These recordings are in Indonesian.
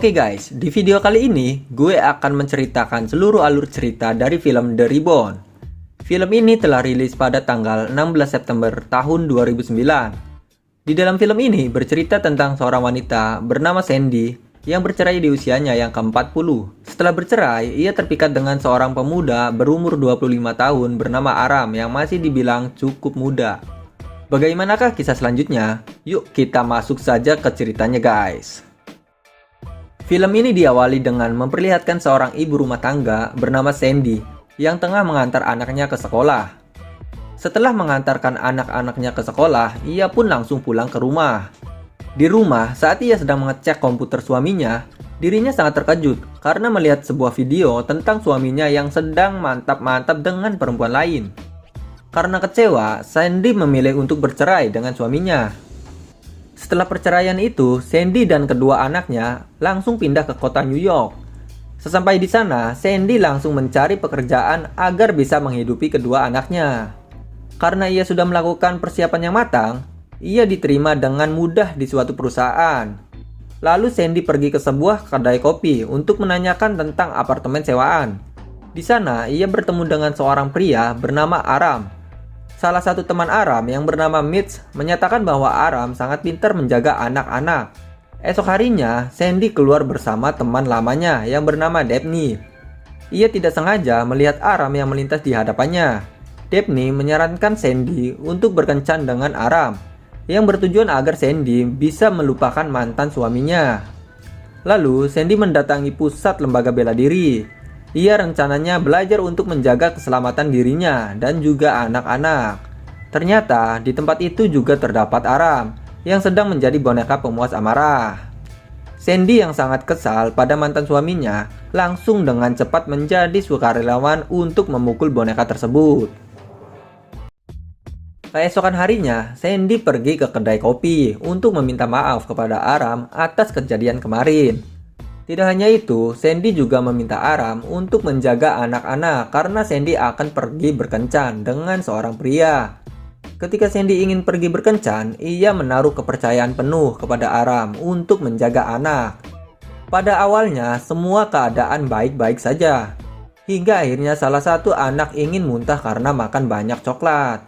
Oke guys, di video kali ini gue akan menceritakan seluruh alur cerita dari film The Reborn. Film ini telah rilis pada tanggal 16 September tahun 2009. Di dalam film ini bercerita tentang seorang wanita bernama Sandy yang bercerai di usianya yang ke-40. Setelah bercerai, ia terpikat dengan seorang pemuda berumur 25 tahun bernama Aram yang masih dibilang cukup muda. Bagaimanakah kisah selanjutnya? Yuk kita masuk saja ke ceritanya guys. Film ini diawali dengan memperlihatkan seorang ibu rumah tangga bernama Sandy yang tengah mengantar anaknya ke sekolah. Setelah mengantarkan anak-anaknya ke sekolah, ia pun langsung pulang ke rumah. Di rumah, saat ia sedang mengecek komputer suaminya, dirinya sangat terkejut karena melihat sebuah video tentang suaminya yang sedang mantap-mantap dengan perempuan lain. Karena kecewa, Sandy memilih untuk bercerai dengan suaminya. Setelah perceraian itu, Sandy dan kedua anaknya langsung pindah ke kota New York. Sesampai di sana, Sandy langsung mencari pekerjaan agar bisa menghidupi kedua anaknya. Karena ia sudah melakukan persiapan yang matang, ia diterima dengan mudah di suatu perusahaan. Lalu Sandy pergi ke sebuah kedai kopi untuk menanyakan tentang apartemen sewaan. Di sana, ia bertemu dengan seorang pria bernama Aram. Salah satu teman Aram yang bernama Mitch menyatakan bahwa Aram sangat pintar menjaga anak-anak. Esok harinya, Sandy keluar bersama teman lamanya yang bernama Daphne. Ia tidak sengaja melihat Aram yang melintas di hadapannya. Daphne menyarankan Sandy untuk berkencan dengan Aram, yang bertujuan agar Sandy bisa melupakan mantan suaminya. Lalu, Sandy mendatangi pusat lembaga bela diri. Ia rencananya belajar untuk menjaga keselamatan dirinya dan juga anak-anak. Ternyata di tempat itu juga terdapat Aram yang sedang menjadi boneka pemuas amarah. Sandy yang sangat kesal pada mantan suaminya langsung dengan cepat menjadi sukarelawan untuk memukul boneka tersebut. Keesokan harinya, Sandy pergi ke kedai kopi untuk meminta maaf kepada Aram atas kejadian kemarin. Tidak hanya itu, Sandy juga meminta Aram untuk menjaga anak-anak karena Sandy akan pergi berkencan dengan seorang pria. Ketika Sandy ingin pergi berkencan, ia menaruh kepercayaan penuh kepada Aram untuk menjaga anak. Pada awalnya, semua keadaan baik-baik saja. Hingga akhirnya salah satu anak ingin muntah karena makan banyak coklat.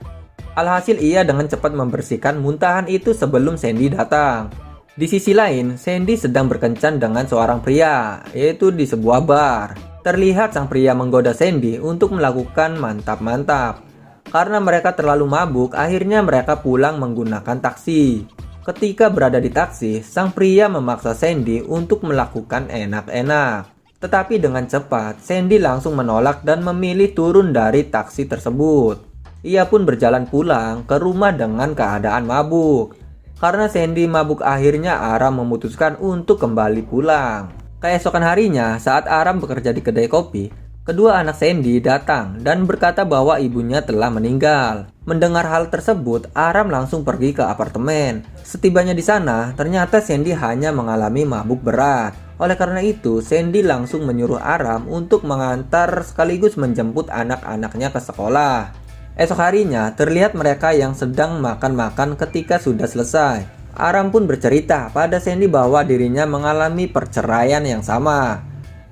Alhasil ia dengan cepat membersihkan muntahan itu sebelum Sandy datang. Di sisi lain, Sandy sedang berkencan dengan seorang pria, yaitu di sebuah bar. Terlihat sang pria menggoda Sandy untuk melakukan mantap-mantap. Karena mereka terlalu mabuk, akhirnya mereka pulang menggunakan taksi. Ketika berada di taksi, sang pria memaksa Sandy untuk melakukan enak-enak. Tetapi dengan cepat, Sandy langsung menolak dan memilih turun dari taksi tersebut. Ia pun berjalan pulang ke rumah dengan keadaan mabuk. Karena Sandy mabuk, akhirnya Aram memutuskan untuk kembali pulang. Keesokan harinya, saat Aram bekerja di kedai kopi, kedua anak Sandy datang dan berkata bahwa ibunya telah meninggal. Mendengar hal tersebut, Aram langsung pergi ke apartemen. Setibanya di sana, ternyata Sandy hanya mengalami mabuk berat. Oleh karena itu, Sandy langsung menyuruh Aram untuk mengantar sekaligus menjemput anak-anaknya ke sekolah. Esok harinya, terlihat mereka yang sedang makan-makan ketika sudah selesai. Aram pun bercerita pada Sandy bahwa dirinya mengalami perceraian yang sama.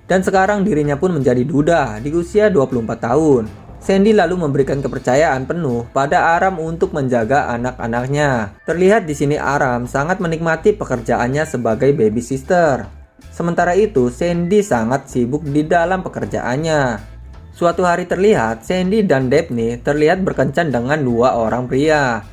Dan sekarang dirinya pun menjadi duda di usia 24 tahun. Sandy lalu memberikan kepercayaan penuh pada Aram untuk menjaga anak-anaknya. Terlihat di sini Aram sangat menikmati pekerjaannya sebagai baby sister. Sementara itu, Sandy sangat sibuk di dalam pekerjaannya. Suatu hari terlihat Sandy dan Daphne terlihat berkencan dengan dua orang pria.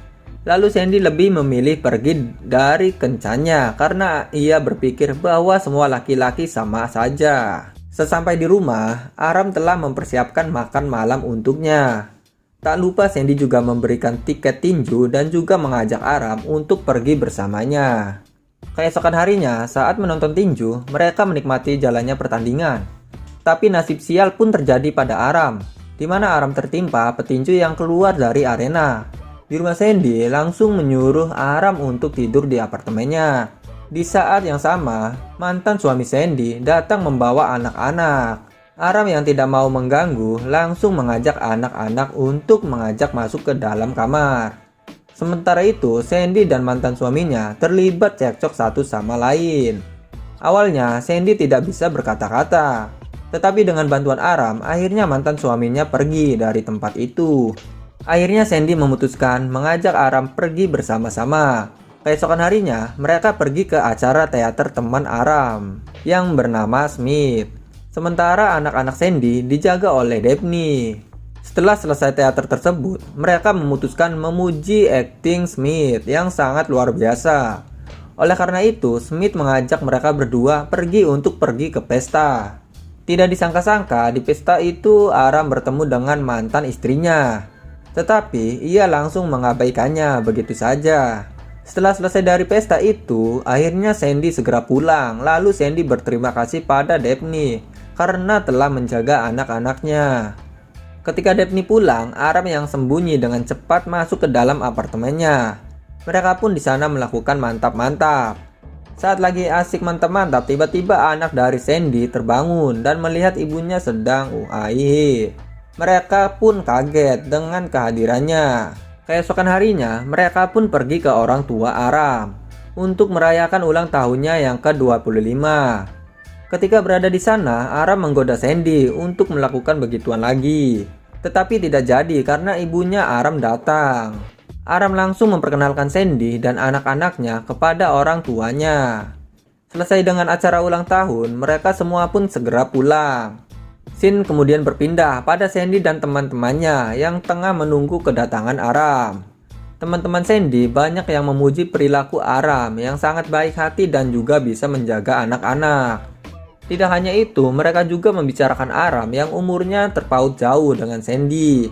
Lalu Sandy lebih memilih pergi dari kencannya karena ia berpikir bahwa semua laki-laki sama saja. Sesampai di rumah, Aram telah mempersiapkan makan malam untuknya. Tak lupa Sandy juga memberikan tiket tinju dan juga mengajak Aram untuk pergi bersamanya. Keesokan harinya, saat menonton tinju, mereka menikmati jalannya pertandingan. Tapi nasib sial pun terjadi pada Aram, di mana Aram tertimpa petinju yang keluar dari arena. Di rumah Sandy langsung menyuruh Aram untuk tidur di apartemennya. Di saat yang sama, mantan suami Sandy datang membawa anak-anak. Aram yang tidak mau mengganggu langsung mengajak anak-anak untuk mengajak masuk ke dalam kamar. Sementara itu, Sandy dan mantan suaminya terlibat cekcok satu sama lain. Awalnya, Sandy tidak bisa berkata-kata. Tetapi dengan bantuan Aram, akhirnya mantan suaminya pergi dari tempat itu. Akhirnya Sandy memutuskan mengajak Aram pergi bersama-sama. Keesokan harinya, mereka pergi ke acara teater teman Aram yang bernama Smith. Sementara anak-anak Sandy dijaga oleh Daphne. Setelah selesai teater tersebut, mereka memutuskan memuji akting Smith yang sangat luar biasa. Oleh karena itu, Smith mengajak mereka berdua pergi ke pesta. Tidak disangka-sangka, di pesta itu Aram bertemu dengan mantan istrinya. Tetapi, ia langsung mengabaikannya begitu saja. Setelah selesai dari pesta itu, akhirnya Sandy segera pulang. Lalu Sandy berterima kasih pada Daphne karena telah menjaga anak-anaknya. Ketika Daphne pulang, Aram yang sembunyi dengan cepat masuk ke dalam apartemennya. Mereka pun di sana melakukan mantap-mantap. Saat lagi asik mantap-mantap, tiba-tiba anak dari Sandy terbangun dan melihat ibunya sedang UAI. Mereka pun kaget dengan kehadirannya. Keesokan harinya, mereka pun pergi ke orang tua Aram untuk merayakan ulang tahunnya yang ke-25. Ketika berada di sana, Aram menggoda Sandy untuk melakukan begituan lagi. Tetapi tidak jadi karena ibunya Aram datang. Aram langsung memperkenalkan Sandy dan anak-anaknya kepada orang tuanya. Selesai dengan acara ulang tahun, mereka semua pun segera pulang. Scene kemudian berpindah pada Sandy dan teman-temannya yang tengah menunggu kedatangan Aram. Teman-teman Sandy banyak yang memuji perilaku Aram yang sangat baik hati dan juga bisa menjaga anak-anak. Tidak hanya itu, mereka juga membicarakan Aram yang umurnya terpaut jauh dengan Sandy.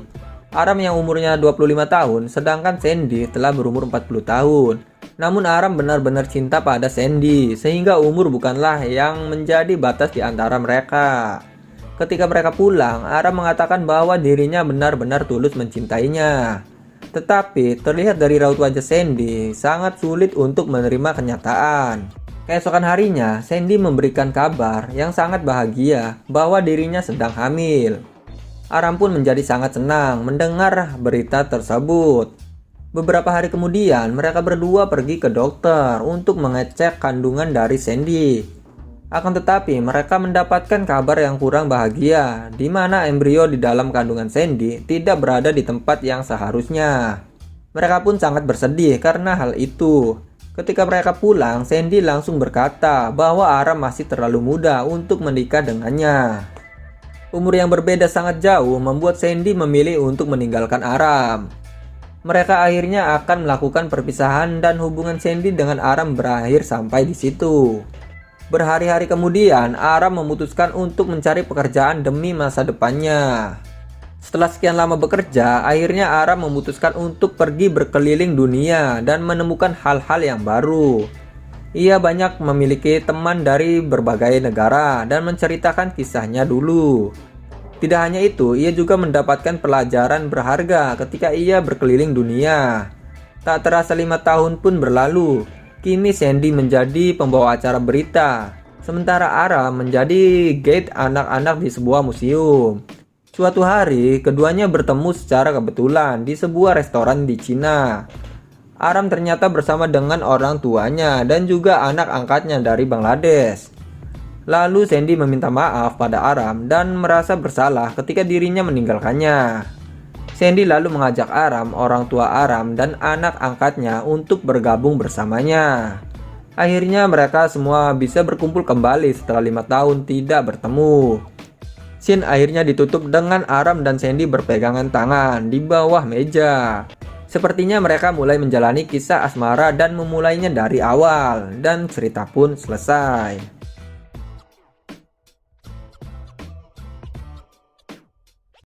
Aram yang umurnya 25 tahun, sedangkan Sandy telah berumur 40 tahun. Namun Aram benar-benar cinta pada Sandy, sehingga umur bukanlah yang menjadi batas di antara mereka. Ketika mereka pulang, Aram mengatakan bahwa dirinya benar-benar tulus mencintainya. Tetapi terlihat dari raut wajah Sandy sangat sulit untuk menerima kenyataan. Keesokan harinya, Sandy memberikan kabar yang sangat bahagia bahwa dirinya sedang hamil. Aram pun menjadi sangat senang mendengar berita tersebut. Beberapa hari kemudian, mereka berdua pergi ke dokter untuk mengecek kandungan dari Sandy. Akan tetapi, mereka mendapatkan kabar yang kurang bahagia, di mana embrio di dalam kandungan Sandy tidak berada di tempat yang seharusnya. Mereka pun sangat bersedih karena hal itu. Ketika mereka pulang, Sandy langsung berkata bahwa Aram masih terlalu muda untuk menikah dengannya. Umur yang berbeda sangat jauh membuat Sandy memilih untuk meninggalkan Aram. Mereka akhirnya akan melakukan perpisahan dan hubungan Sandy dengan Aram berakhir sampai di situ. Berhari-hari kemudian, Aram memutuskan untuk mencari pekerjaan demi masa depannya. Setelah sekian lama bekerja, akhirnya Aram memutuskan untuk pergi berkeliling dunia dan menemukan hal-hal yang baru. Ia banyak memiliki teman dari berbagai negara dan menceritakan kisahnya dulu. Tidak hanya itu, ia juga mendapatkan pelajaran berharga ketika ia berkeliling dunia. Tak terasa 5 tahun pun berlalu. Kini Sandy menjadi pembawa acara berita, sementara Aram menjadi guide anak-anak di sebuah museum. Suatu hari, keduanya bertemu secara kebetulan di sebuah restoran di Cina. Aram ternyata bersama dengan orang tuanya dan juga anak angkatnya dari Bangladesh. Lalu Sandy meminta maaf pada Aram dan merasa bersalah ketika dirinya meninggalkannya. Sandy lalu mengajak Aram, orang tua Aram, dan anak angkatnya untuk bergabung bersamanya. Akhirnya mereka semua bisa berkumpul kembali setelah 5 tahun tidak bertemu. Scene akhirnya ditutup dengan Aram dan Sandy berpegangan tangan di bawah meja. Sepertinya mereka mulai menjalani kisah asmara dan memulainya dari awal, dan cerita pun selesai.